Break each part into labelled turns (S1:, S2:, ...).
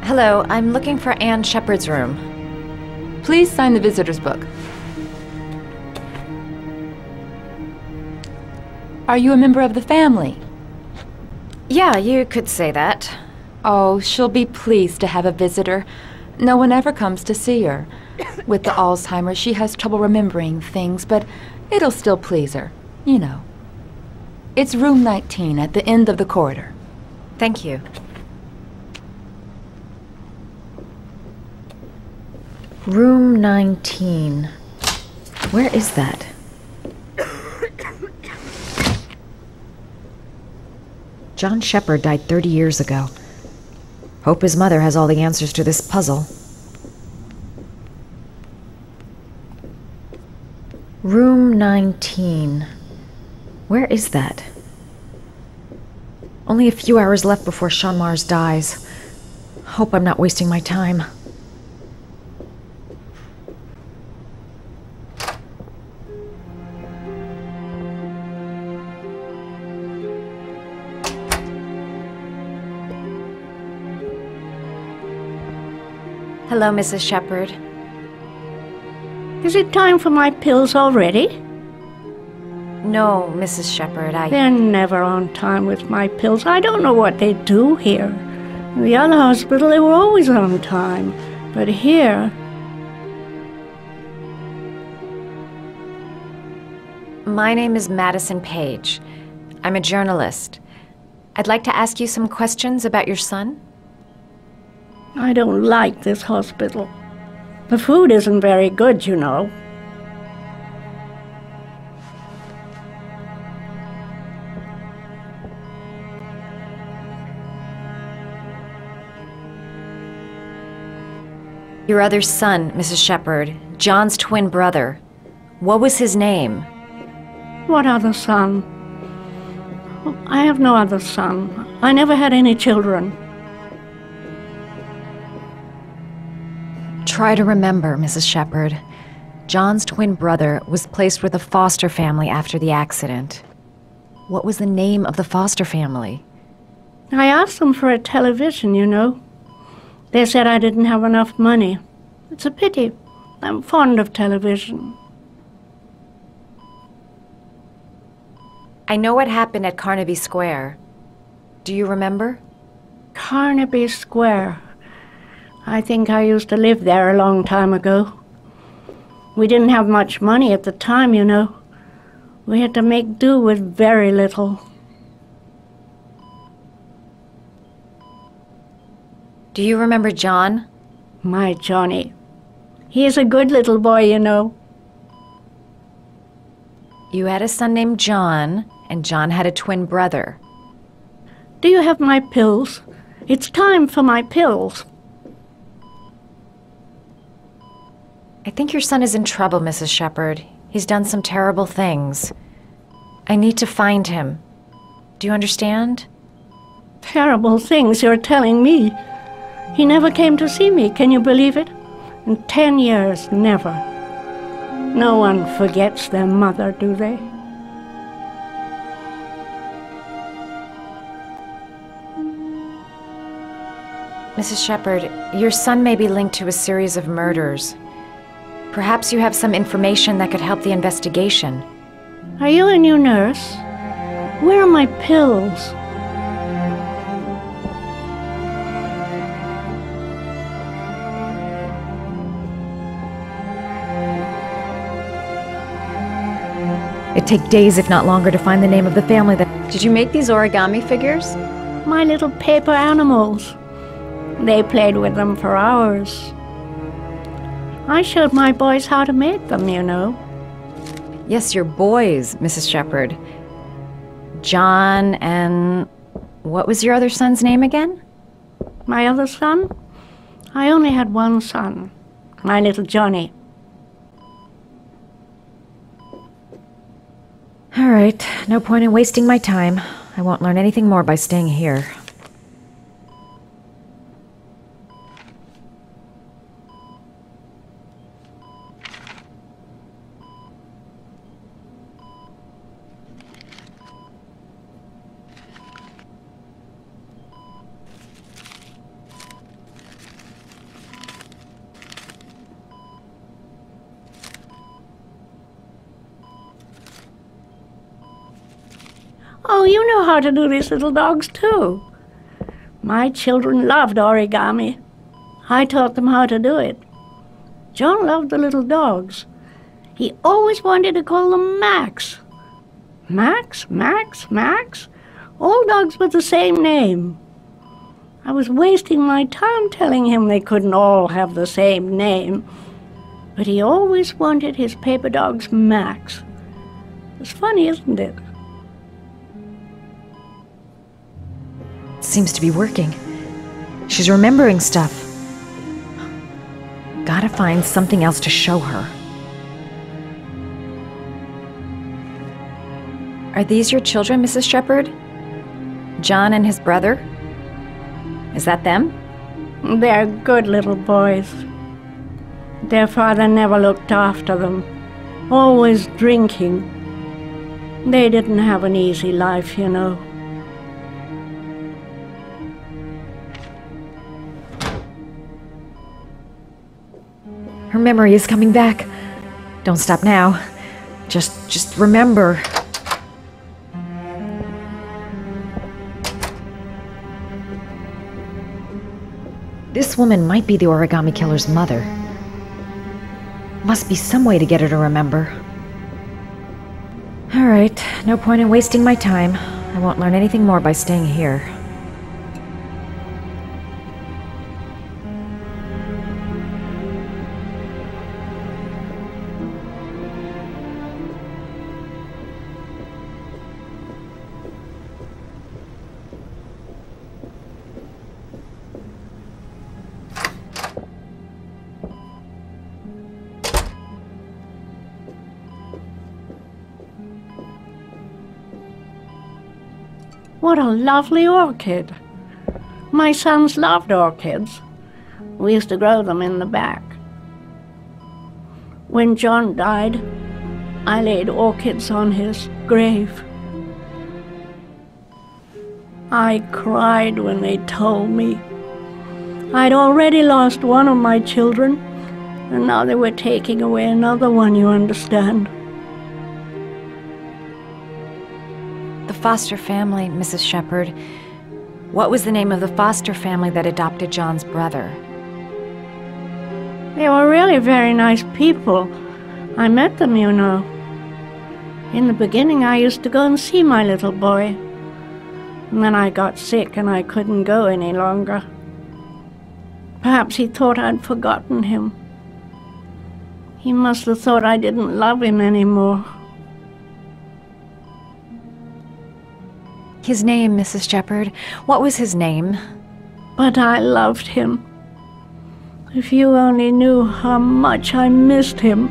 S1: Hello, I'm looking for Anne Shepard's room.
S2: Please sign the visitor's book. Are you a member of the family?
S1: Yeah, you could say that.
S2: Oh, she'll be pleased to have a visitor. No one ever comes to see her. With the Alzheimer's, she has trouble remembering things, but it'll still please her, you know. It's room 19 at the end of the corridor.
S1: Thank you. Room 19. Where is that? John Shepard died 30 years ago. Hope his mother has all the answers to this puzzle. Room 19. Where is that? Only a few hours left before Sean Mars dies. Hope I'm not wasting my time. Hello, Mrs. Shepard.
S3: Is it time for my pills already?
S1: No, Mrs. Shepard,
S3: They're never on time with my pills. I don't know what they do here. In the other hospital, they were always on time. But here...
S1: My name is Madison Page. I'm a journalist. I'd like to ask you some questions about your son.
S3: I don't like this hospital. The food isn't very good, you know.
S1: Your other son, Mrs. Shepard, John's twin brother. What was his name?
S3: What other son? I have no other son. I never had any children.
S1: Try to remember, Mrs. Shepard. John's twin brother was placed with a foster family after the accident. What was the name of the foster family?
S3: I asked them for a television, you know. They said I didn't have enough money. It's a pity. I'm fond of television.
S1: I know what happened at Carnaby Square. Do you remember?
S3: Carnaby Square. I think I used to live there a long time ago. We didn't have much money at the time, you know. We had to make do with very little.
S1: Do you remember John?
S3: My Johnny. He is a good little boy, you know.
S1: You had a son named John, and John had a twin brother.
S3: Do you have my pills? It's time for my pills.
S1: I think your son is in trouble, Mrs. Shepard. He's done some terrible things. I need to find him. Do you understand?
S3: Terrible things you're telling me. He never came to see me, can you believe it? In 10 years, never. No one forgets their mother, do they?
S1: Mrs. Shepard, your son may be linked to a series of murders. Perhaps you have some information that could help the investigation.
S3: Are you a new nurse? Where are my pills?
S1: It'd take days, if not longer, to find the name of the family that...
S4: Did you make these origami figures?
S3: My little paper animals. They played with them for hours. I showed my boys how to make them, you know.
S1: Yes, your boys, Mrs. Shepard. John and... what was your other son's name again?
S3: My other son? I only had one son. My little Johnny.
S1: All right, no point in wasting my time. I won't learn anything more by staying here.
S3: how to do these little dogs too. My children loved origami. I taught them how to do it. John loved the little dogs. He always wanted to call them Max. Max, Max, Max? All dogs with the same name. I was wasting my time telling him they couldn't all have the same name. But he always wanted his paper dogs Max. It's funny, isn't it?
S1: Seems to be working. She's remembering stuff. Gotta find something else to show her. Are these your children, Mrs. Shepherd? John and his brother? Is that them?
S3: They're good little boys. Their father never looked after them, always drinking. They didn't have an easy life, you know.
S1: Her memory is coming back. Don't stop now. Just remember. This woman might be the origami killer's mother. Must be some way to get her to remember. All right, no point in wasting my time. I won't learn anything more by staying here.
S3: What a lovely orchid. My sons loved orchids. We used to grow them in the back. When John died, I laid orchids on his grave. I cried when they told me. I'd already lost one of my children, and now they were taking away another one, you understand.
S1: The foster family, Mrs. Shepherd. What was the name of the foster family that adopted John's brother?
S3: They were really very nice people. I met them, you know. In the beginning, I used to go and see my little boy. And then I got sick and I couldn't go any longer. Perhaps he thought I'd forgotten him. He must have thought I didn't love him anymore.
S1: His name, Mrs. Shepherd. What was his name?
S3: But I loved him. If you only knew how much I missed him.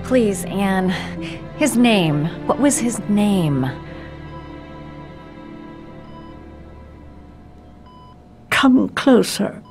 S1: Please, Anne. His name. What was his name?
S3: Come closer.